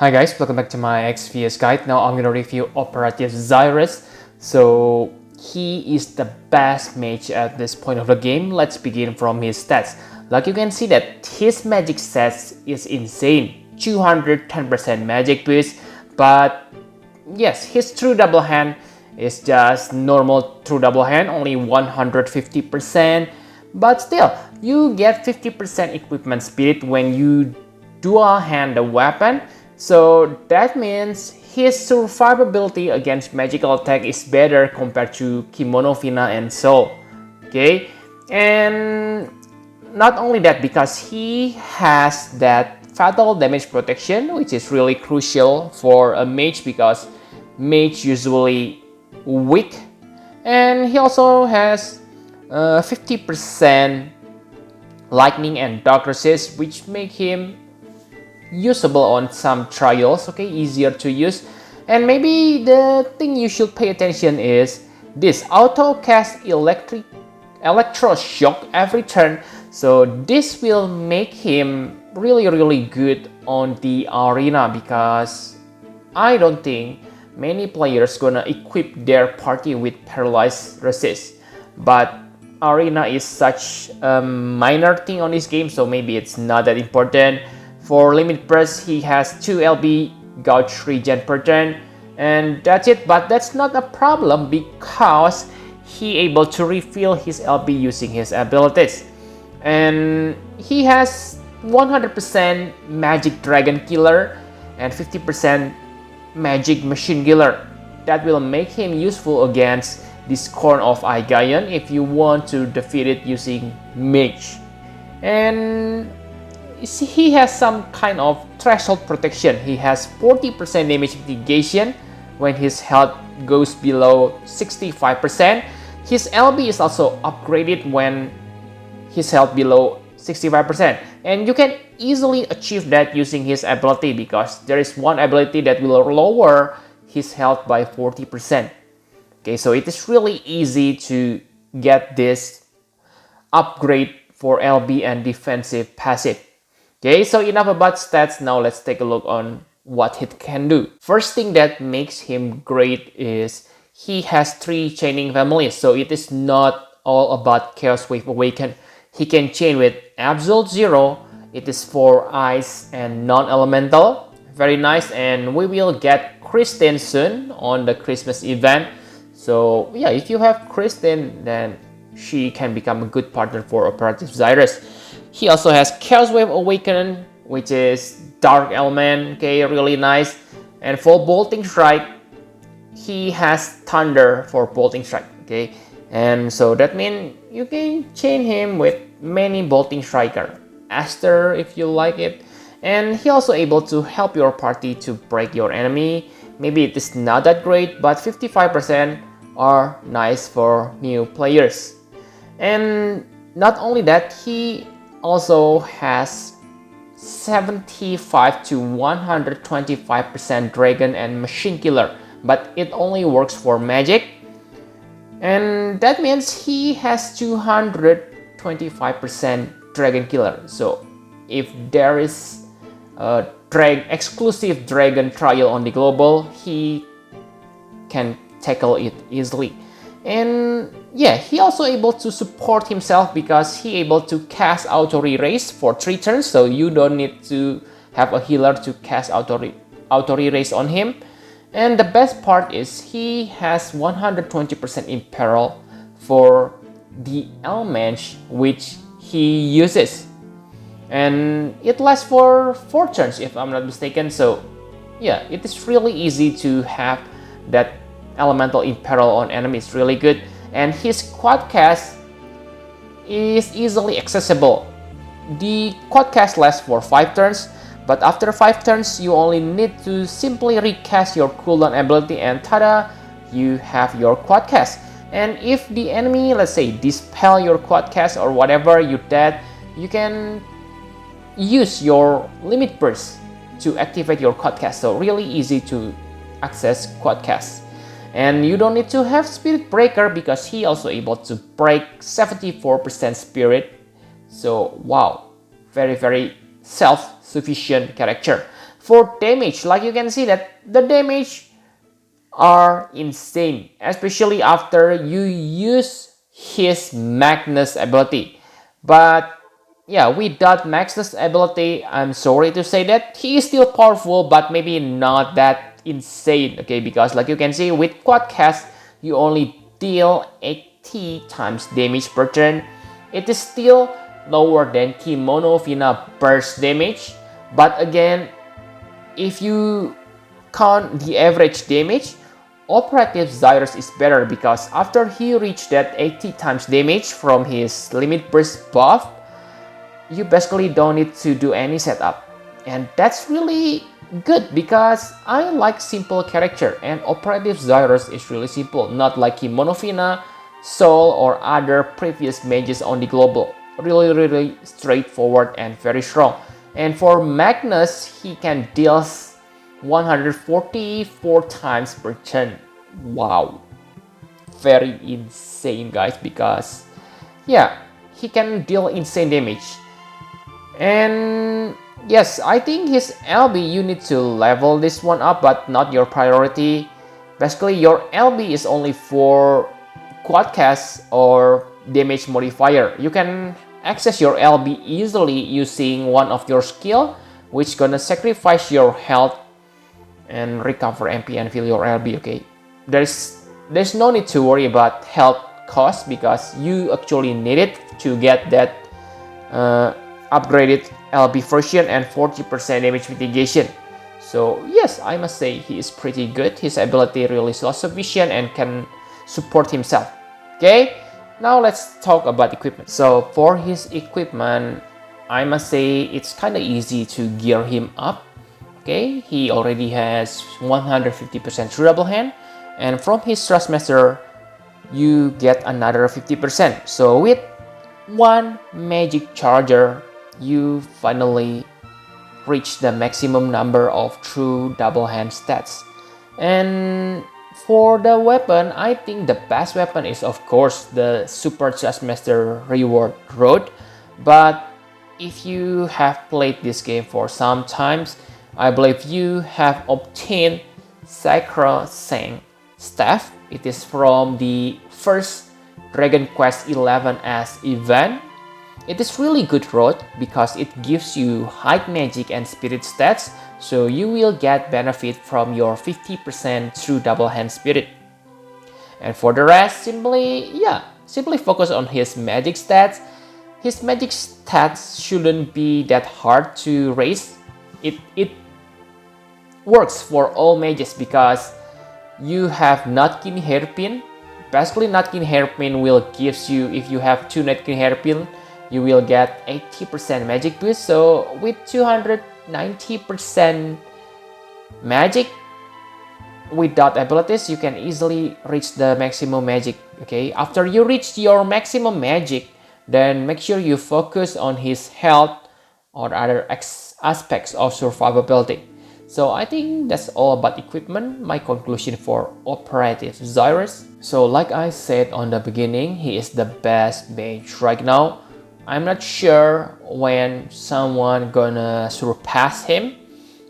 Hi guys, welcome back to my XVS guide. Now I'm gonna review Operative Zyrus. So he is the best mage at this point of the game. Let's begin from his stats. Like you can see that his magic stats is insane. 210% magic boost, but yes, his true double hand is just normal true double hand, only 150%. But still, you get 50% equipment speed when you dual hand the weapon. So that means his survivability against magical attack is better compared to Kimono Fina and Soul. Okay, and not only that, because he has that fatal damage protection, which is really crucial for a mage because mage usually weak, and he also has 50% lightning and dark resist, which make him usable on some trials, okay, easier to use. And maybe the thing you should pay attention is this auto cast electroshock every turn, so this will make him really good on the arena because I don't think many players gonna equip their party with paralyzed resist, but arena is such a minor thing on this game, so maybe it's not that important. For limit burst, he has 2 LB gauge regen per turn, and that's it. But that's not a problem because he able to refill his LB using his abilities, and he has 100% magic dragon killer and 50% magic machine killer. That will make him useful against this Corn of Aigayon if you want to defeat it using mage. And he has some kind of threshold protection. He has 40% damage mitigation when his health goes below 65%. His LB is also upgraded when his health below 65%. And you can easily achieve that using his ability because there is one ability that will lower his health by 40%. Okay, so it is really easy to get this upgrade for LB and defensive passive. Okay, so enough about stats. Now let's take a look on what he can do. First thing that makes him great is he has 3 chaining families, so it is not all about Chaos Wave Awaken. He can chain with Absolute Zero, it is for ice and non-elemental. Very nice, and we will get Kristen soon on the Christmas event. So yeah, if you have Kristen, then she can become a good partner for Operative Zyrus. He also has Chaos Wave Awaken, which is Dark Element, okay, really nice. And for Bolting Strike, he has Thunder for Bolting Strike, okay. And so that means you can chain him with many Bolting Striker, Aster if you like it. And he also able to help your party to break your enemy. Maybe it is not that great, but 55% are nice for new players. And not only that, he also has 75 to 125% dragon and machine killer, but it only works for magic. And that means he has 225% dragon killer. So if there is a exclusive dragon trial on the global, he can tackle it easily. And yeah, he also able to support himself because he able to cast auto re-raise for 3 turns, so you don't need to have a healer to cast auto re-raise on him. And the best part is he has 120% imperil for the elements which he uses, and it lasts for 4 turns if I'm not mistaken. So yeah, it is really easy to have that elemental imperil on enemies, really good. And his quad cast is easily accessible. The quad cast lasts for 5 turns, but after 5 turns you only need to simply recast your cooldown ability and tada, you have your quad cast. And if the enemy, let's say, dispel your quad cast or whatever you did, you can use your limit burst to activate your quad cast. So really easy to access quad cast. And you don't need to have Spirit Breaker because he also able to break 74% Spirit. So wow, very self-sufficient character. For damage, like you can see that the damage are insane, especially after you use his Magnus ability. But yeah, without Magnus ability, I'm sorry to say that he is still powerful, but maybe not that insane, okay? Because like you can see, with Quadcast, you only deal 80 times damage per turn. It is still lower than Kimono Fina burst damage, but again, if you count the average damage, Operative Zyrus is better because after he reached that 80 times damage from his limit burst buff, you basically don't need to do any setup. And that's really good because I like simple character and Operative Zyrus is really simple, not like Kimonofina, Soul or other previous mages on the global. Really straightforward and very strong. And for Magnus, he can deal 144 times per turn. Wow, very insane guys, because yeah, he can deal insane damage. And yes, I think his LB, you need to level this one up, but not your priority. Basically, your LB is only for quadcast or damage modifier. You can access your LB easily using one of your skill, which gonna sacrifice your health and recover MP and fill your LB, okay? There's no need to worry about health cost because you actually need it to get that upgraded LB version and 40% damage mitigation. So yes, I must say he is pretty good. His ability really self-sufficient and can support himself. Okay, now let's talk about equipment. So for his equipment, I must say it's kind of easy to gear him up. Okay, he already has 150% true double hand, and from his Thrustmaster, you get another 50%. So with one magic charger, you finally reach the maximum number of true double hand stats. And for the weapon, I think the best weapon is of course the Super Thrustmaster Reward Road. But if you have played this game for some times, I believe you have obtained Sacrosanct Staff. It is from the first Dragon Quest XI as event. It is really good road because it gives you high magic and spirit stats, so you will get benefit from your 50% true double hand spirit. And for the rest, simply focus on his magic stats. His magic stats shouldn't be that hard to raise. It works for all mages because you have Nutkin Hairpin. Basically, Nutkin Hairpin will gives you, if you have 2 Nutkin Hairpin, you will get 80% magic boost. So with 290% magic without abilities, you can easily reach the maximum magic. Okay, after you reach your maximum magic, then make sure you focus on his health or other aspects of survivability. So I think that's all about equipment, my conclusion for Operative Zyrus. So like I said on the beginning, he is the best mage right now. I'm not sure when someone gonna surpass him.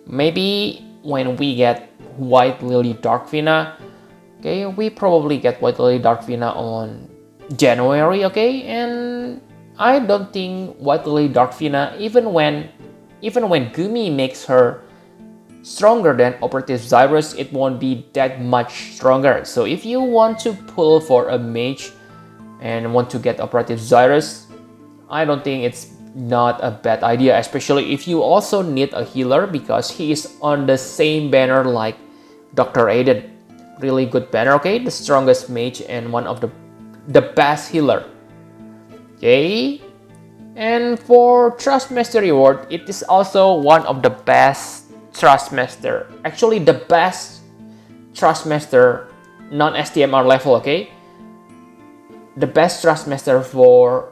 Maybe when we get White Lily Darkvina. Okay, we probably get White Lily Darkvina on January, okay? And I don't think White Lily Darkvina, even when Gumi makes her stronger than Operative Zyrus, it won't be that much stronger. So if you want to pull for a mage and want to get Operative Zyrus, I don't think it's not a bad idea, especially if you also need a healer because he is on the same banner like Dr. Aiden. Really good banner, okay? The strongest mage and one of the best healer. Okay? And for Thrustmaster reward, it is also one of the best Thrustmaster. Actually, the best Thrustmaster non-STMR level, okay? The best Thrustmaster for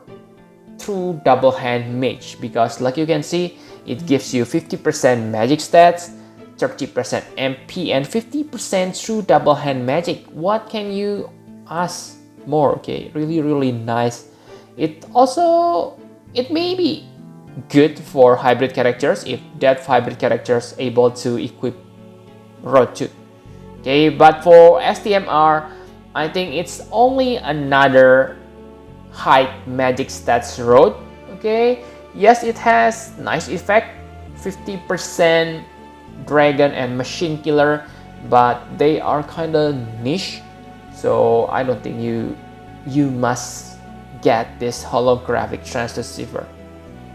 true double hand mage because like you can see, it gives you 50% magic stats, 30% MP and 50% true double hand magic. What can you ask more? Okay, really nice. It maybe good for hybrid characters if that hybrid characters able to equip Road 2. Okay, but for STMR, I think it's only another height magic stats road. Okay, yes, it has nice effect, 50% dragon and machine killer, but they are kind of niche, so I don't think you must get this holographic transceiver.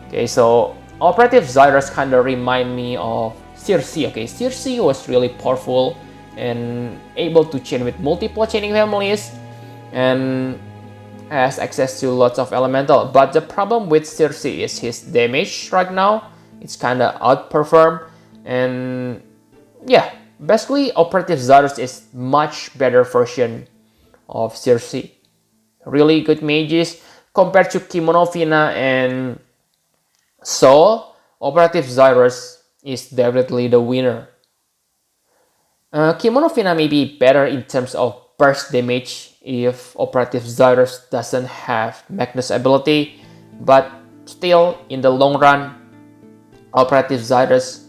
Okay, so Operative Zyrus kind of remind me of Circe. Okay, Circe was really powerful and able to chain with multiple chaining families and has access to lots of elemental. But the problem with Circe is his damage right now. It's kind of outperformed, and yeah, basically Operative Zyrus is much better version of Circe. Really good mages compared to Kimono Fina and Soul. Operative Zyrus is definitely the winner. Kimono Fina may be better in terms of burst damage if Operative Zyrus doesn't have Magnus ability, but still in the long run, Operative Zyrus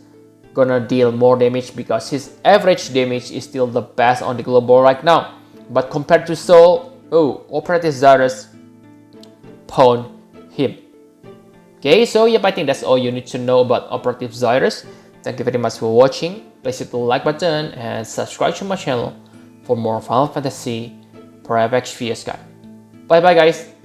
gonna deal more damage because his average damage is still the best on the global right now. But compared to Soul, oh, Operative Zyrus pawned him. Okay, so yep, I think that's all you need to know about Operative Zyrus. Thank you very much for watching. Please hit the like button and subscribe to my channel for more Final Fantasy Private XP guide. Bye bye guys.